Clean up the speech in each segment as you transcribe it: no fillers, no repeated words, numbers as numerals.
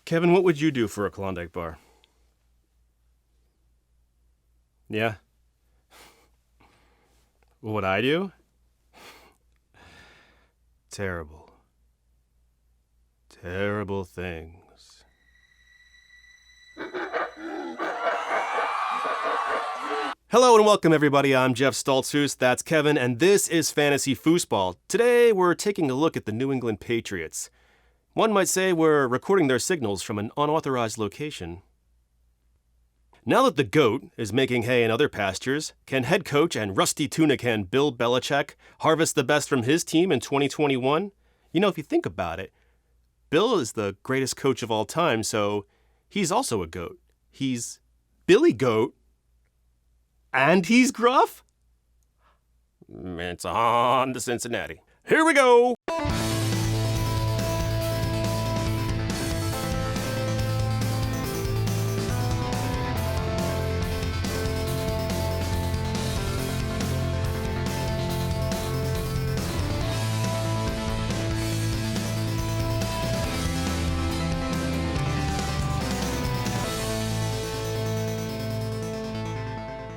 Kevin, what would you do for a Klondike bar? Yeah? What would I do? Terrible. Terrible things. Hello and welcome everybody, I'm Jeff Stoltzfus, that's Kevin, and this is Fantasy FUSBALL. Today we're taking a look at the New England Patriots. One might say we're recording their signals from an unauthorized location. Now that the GOAT is making hay in other pastures, can head coach and rusty tuna can Bill Belichick harvest the best from his team in 2021? You know, if you think about it, Bill is the greatest coach of all time, so he's also a GOAT. He's Billy Goat, and he's gruff? It's on to Cincinnati. Here we go!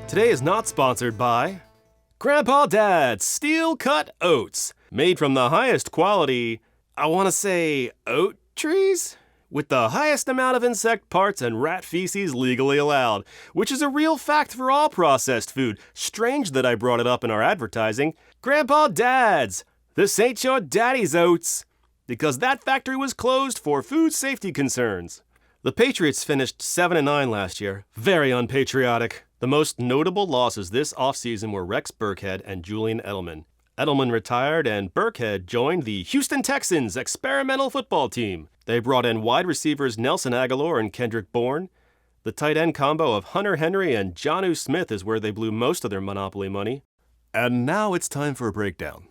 Today is not sponsored by Grandpa Dad's Steel Cut Oats, made from the highest quality, I want to say oat trees? With the highest amount of insect parts and rat feces legally allowed, which is a real fact for all processed food. Strange that I brought it up in our advertising. Grandpa Dad's, this ain't your daddy's oats, because that factory was closed for food safety concerns. The Patriots finished 7-9 last year, very unpatriotic. The most notable losses this offseason were Rex Burkhead and Julian Edelman. Edelman retired and Burkhead joined the Houston Texans experimental football team. They brought in wide receivers Nelson Agholor and Kendrick Bourne. The tight end combo of Hunter Henry and Jonnu Smith is where they blew most of their monopoly money. And now it's time for a breakdown.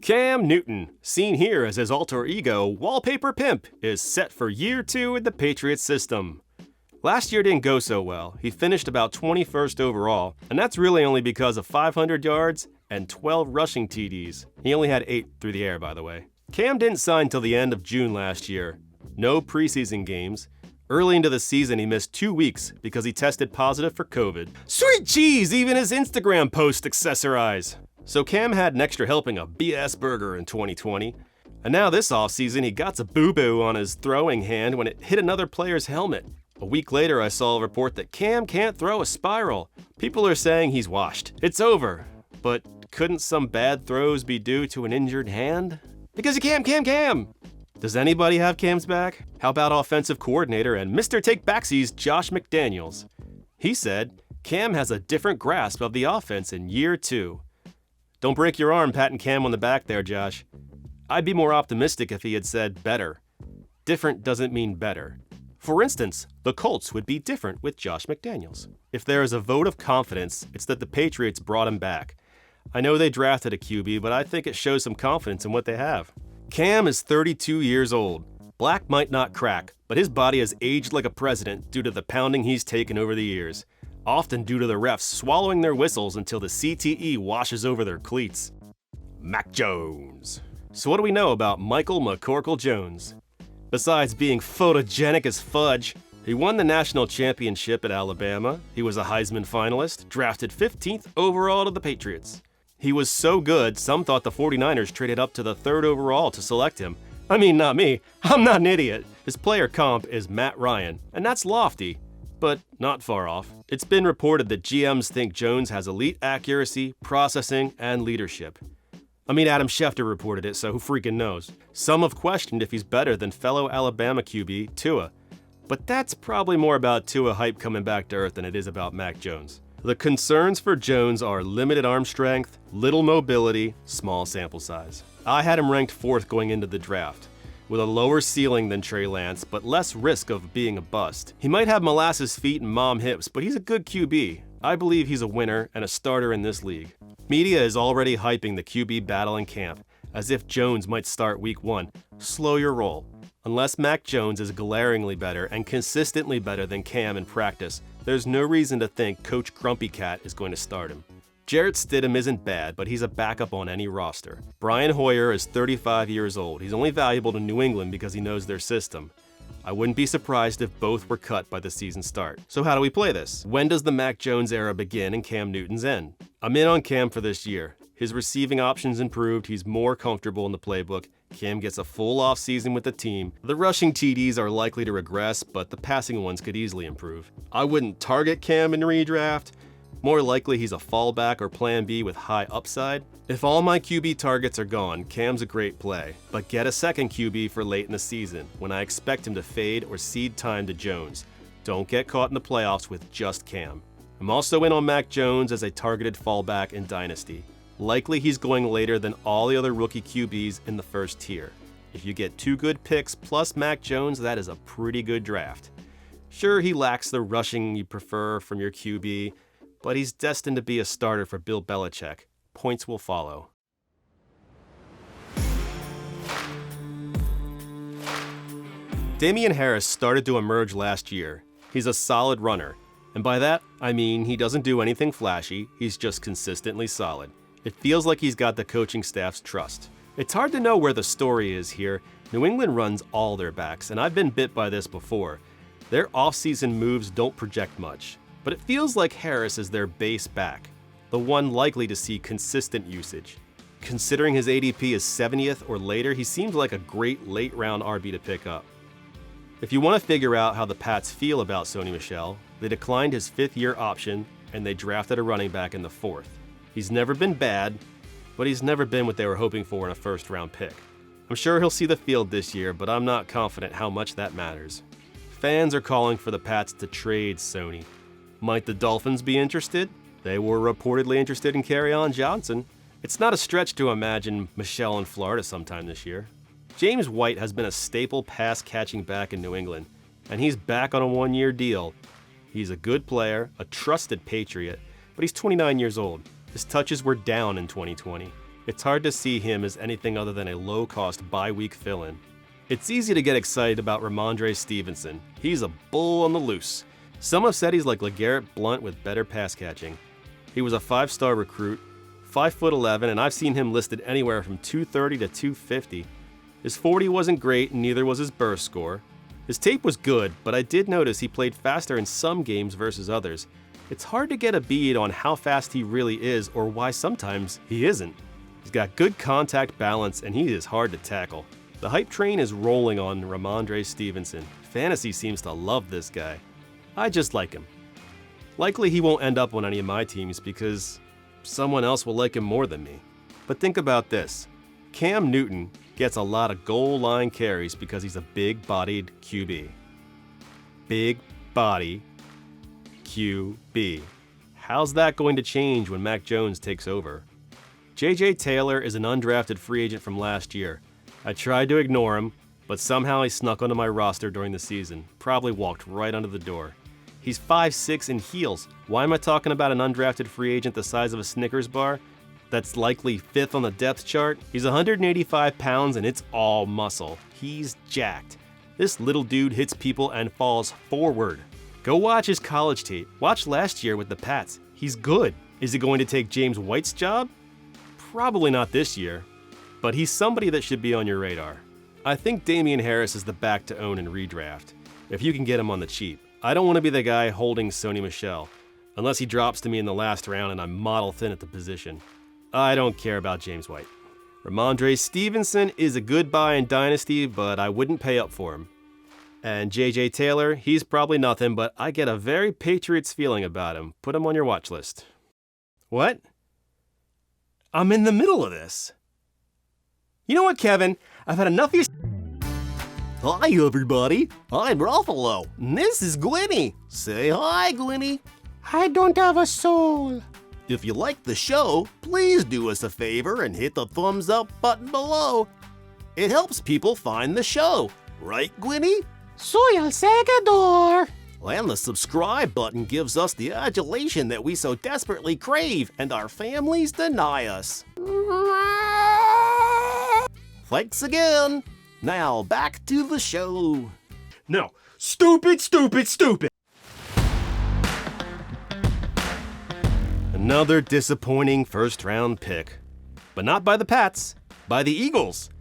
Cam Newton, seen here as his alter ego, Wallpaper Pimp, is set for year 2 in the Patriots system. Last year didn't go so well. He finished about 21st overall, and that's really only because of 500 yards and 12 rushing TDs. He only had 8 through the air, by the way. Cam didn't sign till the end of June last year. No preseason games. Early into the season, he missed 2 weeks because he tested positive for COVID. Sweet cheese, even his Instagram posts accessorize. So Cam had an extra helping of BS burger in 2020. And now this offseason, he got a boo-boo on his throwing hand when it hit another player's helmet. A week later, I saw a report that Cam can't throw a spiral. People are saying he's washed. It's over. But couldn't some bad throws be due to an injured hand? Because of Cam! Does anybody have Cam's back? How about offensive coordinator and Mr. Take-Backsies Josh McDaniels? He said, Cam has a different grasp of the offense in year 2. Don't break your arm patting Cam on the back there, Josh. I'd be more optimistic if he had said better. Different doesn't mean better. For instance, the Colts would be different with Josh McDaniels. If there is a vote of confidence, it's that the Patriots brought him back. I know they drafted a QB, but I think it shows some confidence in what they have. Cam is 32 years old. Black might not crack, but his body has aged like a president due to the pounding he's taken over the years, often due to the refs swallowing their whistles until the CTE washes over their cleats. Mac Jones. So what do we know about Michael McCorkle Jones? Besides being photogenic as fudge, he won the national championship at Alabama. He was a Heisman finalist, drafted 15th overall to the Patriots. He was so good, some thought the 49ers traded up to the 3rd overall to select him. I mean, not me. I'm not an idiot. His player comp is Matt Ryan, and that's lofty, but not far off. It's been reported that GMs think Jones has elite accuracy, processing, and leadership. I mean, Adam Schefter reported it, so who freaking knows? Some have questioned if he's better than fellow Alabama QB, Tua. But that's probably more about Tua hype coming back to earth than it is about Mac Jones. The concerns for Jones are limited arm strength, little mobility, small sample size. I had him ranked 4th going into the draft, with a lower ceiling than Trey Lance, but less risk of being a bust. He might have molasses feet and mom hips, but he's a good QB. I believe he's a winner and a starter in this league. Media is already hyping the QB battle in camp, as if Jones might start week 1. Slow your roll. Unless Mac Jones is glaringly better and consistently better than Cam in practice, there's no reason to think Coach Grumpy Cat is going to start him. Jarrett Stidham isn't bad, but he's a backup on any roster. Brian Hoyer is 35 years old. He's only valuable to New England because he knows their system. I wouldn't be surprised if both were cut by the season start. So how do we play this? When does the Mac Jones era begin and Cam Newton's end? I'm in on Cam for this year. His receiving options improved, he's more comfortable in the playbook. Cam gets a full offseason with the team. The rushing TDs are likely to regress, but the passing ones could easily improve. I wouldn't target Cam in redraft. More likely he's a fallback or plan B with high upside. If all my QB targets are gone, Cam's a great play, but get a second QB for late in the season when I expect him to fade or cede time to Jones. Don't get caught in the playoffs with just Cam. I'm also in on Mac Jones as a targeted fallback in Dynasty. Likely he's going later than all the other rookie QBs in the first tier. If you get 2 good picks plus Mac Jones, that is a pretty good draft. Sure, he lacks the rushing you prefer from your QB, but he's destined to be a starter for Bill Belichick. Points will follow. Damien Harris started to emerge last year. He's a solid runner, and by that, I mean he doesn't do anything flashy, he's just consistently solid. It feels like he's got the coaching staff's trust. It's hard to know where the story is here. New England runs all their backs, and I've been bit by this before. Their offseason moves don't project much, but it feels like Harris is their base back, the one likely to see consistent usage. Considering his ADP is 70th or later, he seems like a great late round RB to pick up. If you want to figure out how the Pats feel about Sony Michel, they declined his 5th-year option and they drafted a running back in the 4th. He's never been bad, but he's never been what they were hoping for in a first-round pick. I'm sure he'll see the field this year, but I'm not confident how much that matters. Fans are calling for the Pats to trade Sony. Might the Dolphins be interested? They were reportedly interested in Kerryon Johnson. It's not a stretch to imagine Michel in Florida sometime this year. James White has been a staple pass-catching back in New England, and he's back on a 1-year deal. He's a good player, a trusted Patriot, but he's 29 years old. His touches were down in 2020. It's hard to see him as anything other than a low-cost bye-week fill-in. It's easy to get excited about Rhamondre Stevenson. He's a bull on the loose. Some have said he's like LeGarrette Blount with better pass catching. He was a 5-star recruit, 5'11", and I've seen him listed anywhere from 230 to 250. His 40 wasn't great, and neither was his burst score. His tape was good, but I did notice he played faster in some games versus others. It's hard to get a bead on how fast he really is or why sometimes he isn't. He's got good contact balance, and he is hard to tackle. The hype train is rolling on Rhamondre Stevenson. Fantasy seems to love this guy. I just like him. Likely he won't end up on any of my teams because someone else will like him more than me. But think about this. Cam Newton gets a lot of goal line carries because he's a big-bodied QB. Big body QB. How's that going to change when Mac Jones takes over? J.J. Taylor is an undrafted free agent from last year. I tried to ignore him, but somehow he snuck onto my roster during the season. Probably walked right under the door. He's 5'6" in heels. Why am I talking about an undrafted free agent the size of a Snickers bar? That's likely 5th on the depth chart. He's 185 pounds and it's all muscle. He's jacked. This little dude hits people and falls forward. Go watch his college tape. Watch last year with the Pats. He's good. Is he going to take James White's job? Probably not this year, but he's somebody that should be on your radar. I think Damien Harris is the back to own in redraft, if you can get him on the cheap. I don't want to be the guy holding Sony Michel, unless he drops to me in the last round and I'm model thin at the position. I don't care about James White. Rhamondre Stevenson is a good buy in Dynasty, but I wouldn't pay up for him. And J.J. Taylor, he's probably nothing, but I get a very Patriots feeling about him. Put him on your watch list. What? I'm in the middle of this. You know what, Kevin? I've had enough of your... Hi, everybody. I'm Ruffalo. And this is Gwenny. Say hi, Gwenny. I don't have a soul. If you like the show, please do us a favor and hit the thumbs up button below. It helps people find the show. Right, Gwenny? Soy el seguidor. And the subscribe button gives us the adulation that we so desperately crave and our families deny us. Thanks again. Now back to the show. No. Stupid, stupid, stupid. Another disappointing first-round pick. But not by the Pats, by the Eagles.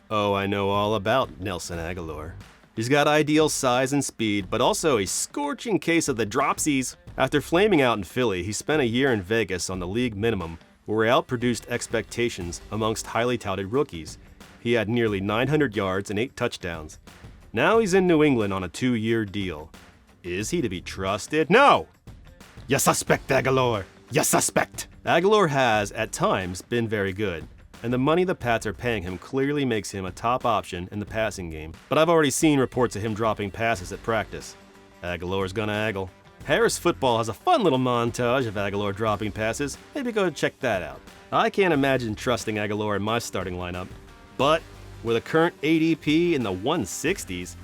Oh, I know all about Nelson Agholor. He's got ideal size and speed, but also a scorching case of the dropsies. After flaming out in Philly, he spent a year in Vegas on the league minimum, where he outproduced expectations amongst highly touted rookies. He had nearly 900 yards and 8 touchdowns. Now he's in New England on a 2-year deal. Is he to be trusted? No! You suspect, Agholor. You suspect. Agholor has, at times, been very good, and the money the Pats are paying him clearly makes him a top option in the passing game. But I've already seen reports of him dropping passes at practice. Agholor's gonna aggle. Harris Football has a fun little montage of Agholor dropping passes. Maybe go check that out. I can't imagine trusting Agholor in my starting lineup, but with a current ADP in the 160s,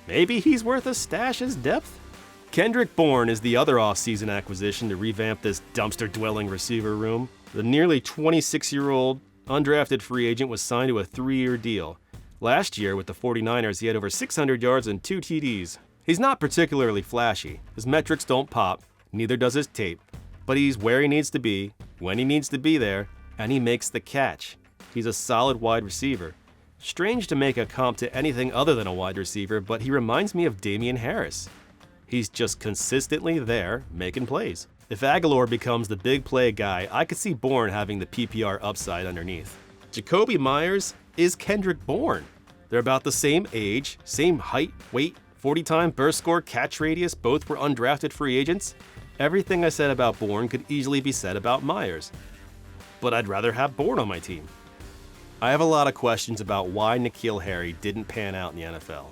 maybe he's worth a stash as depth? Kendrick Bourne is the other offseason acquisition to revamp this dumpster-dwelling receiver room. The nearly 26-year-old undrafted free agent was signed to a 3-year deal. Last year with the 49ers, he had over 600 yards and 2 TDs. He's not particularly flashy. His metrics don't pop, neither does his tape. But he's where he needs to be, when he needs to be there, and he makes the catch. He's a solid wide receiver. Strange to make a comp to anything other than a wide receiver, but he reminds me of Damien Harris. He's just consistently there, making plays. If Agholor becomes the big play guy, I could see Bourne having the PPR upside underneath. Jakobi Meyers is Kendrick Bourne. They're about the same age, same height, weight, 40-time burst score, catch radius, both were undrafted free agents. Everything I said about Bourne could easily be said about Meyers. But I'd rather have Bourne on my team. I have a lot of questions about why N'Keal Harry didn't pan out in the NFL.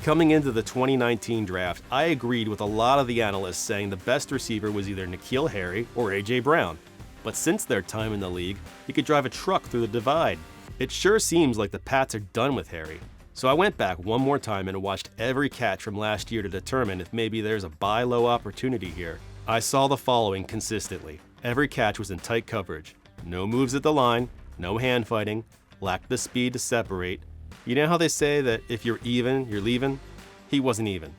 Coming into the 2019 draft, I agreed with a lot of the analysts saying the best receiver was either N'Keal Harry or A.J. Brown. But since their time in the league, he could drive a truck through the divide. It sure seems like the Pats are done with Harry. So I went back one more time and watched every catch from last year to determine if maybe there's a buy low opportunity here. I saw the following consistently. Every catch was in tight coverage. No moves at the line, no hand fighting, lacked the speed to separate. You know how they say that if you're even, you're leaving? He wasn't even.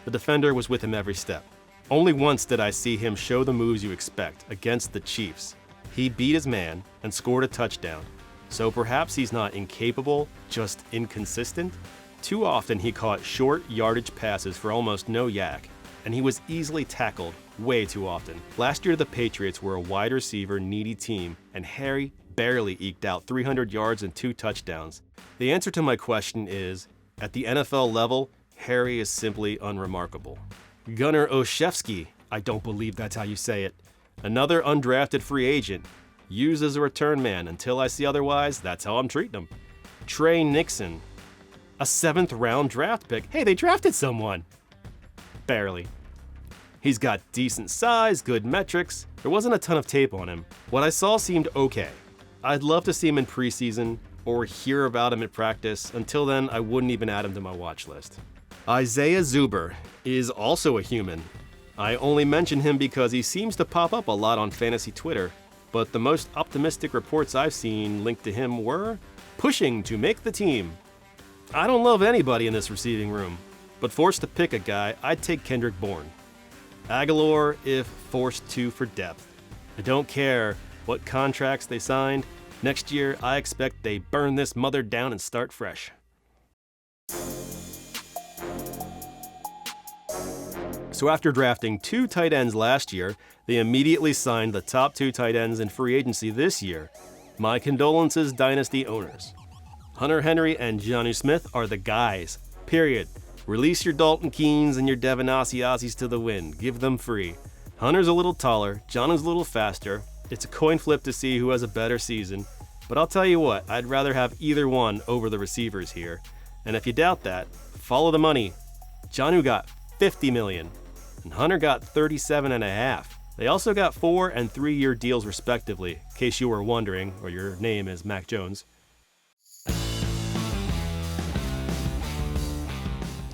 The defender was with him every step. Only once did I see him show the moves you expect against the Chiefs. He beat his man and scored a touchdown. So perhaps he's not incapable, just inconsistent? Too often he caught short yardage passes for almost no yak, and he was easily tackled way too often. Last year the Patriots were a wide receiver needy team, and Harry barely eked out 300 yards and 2 touchdowns. The answer to my question is, at the NFL level, Harry is simply unremarkable. Gunnar Olszewski, I don't believe that's how you say it. Another undrafted free agent. Used as a return man. Until I see otherwise, that's how I'm treating him. Trey Nixon, a 7th round draft pick. Hey, they drafted someone. Barely. He's got decent size, good metrics. There wasn't a ton of tape on him. What I saw seemed okay. I'd love to see him in preseason or hear about him at practice. Until then, I wouldn't even add him to my watch list. Isaiah Zuber is also a human. I only mention him because he seems to pop up a lot on fantasy Twitter, but the most optimistic reports I've seen linked to him were pushing to make the team. I don't love anybody in this receiving room, but forced to pick a guy, I'd take Kendrick Bourne. Agholor if forced to for depth. I don't care what contracts they signed. Next year, I expect they burn this mother down and start fresh. So after drafting 2 tight ends last year, they immediately signed the top 2 tight ends in free agency this year. My condolences, Dynasty owners. Hunter Henry and Jonnu Smith are the guys, period. Release your Dalton Keenes and your Davin Asiasis to the wind. Give them free. Hunter's a little taller, Jonnu's a little faster. It's a coin flip to see who has a better season. But I'll tell you what, I'd rather have either one over the receivers here. And if you doubt that, follow the money. Jonnu got $50 million, and Hunter got $37.5. They also got 4- and 3-year deals respectively, in case you were wondering, or your name is Mac Jones.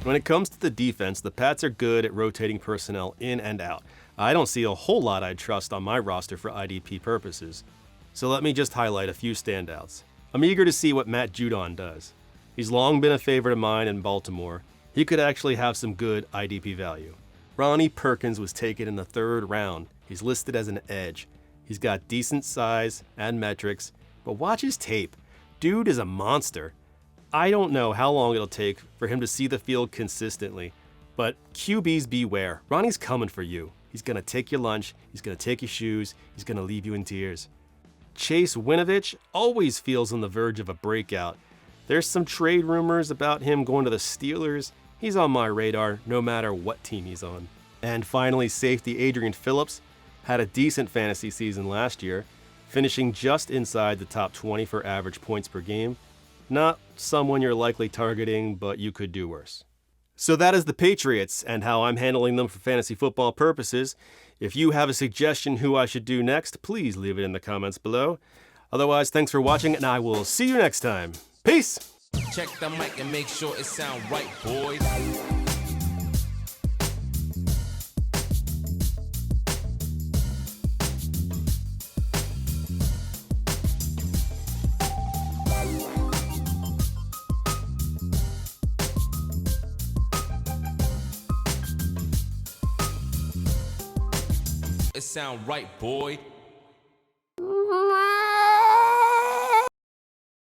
When it comes to the defense, the Pats are good at rotating personnel in and out. I don't see a whole lot I'd trust on my roster for IDP purposes. So let me just highlight a few standouts. I'm eager to see what Matt Judon does. He's long been a favorite of mine in Baltimore. He could actually have some good IDP value. Ronnie Perkins was taken in the 3rd round. He's listed as an edge. He's got decent size and metrics, but watch his tape. Dude is a monster. I don't know how long it'll take for him to see the field consistently, but QBs beware. Ronnie's coming for you. He's gonna take your lunch, he's gonna take your shoes, he's gonna leave you in tears. Chase Winovich always feels on the verge of a breakout. There's some trade rumors about him going to the Steelers. He's on my radar no matter what team he's on. And finally, safety Adrian Phillips had a decent fantasy season last year, finishing just inside the top 20 for average points per game. Not someone you're likely targeting, but you could do worse. So that is the Patriots and how I'm handling them for fantasy football purposes. If you have a suggestion who I should do next, please leave it in the comments below. Otherwise, thanks for watching, and I will see you next time. Peace! Check the mic and make sure it sound right, boys. It sound right, boy.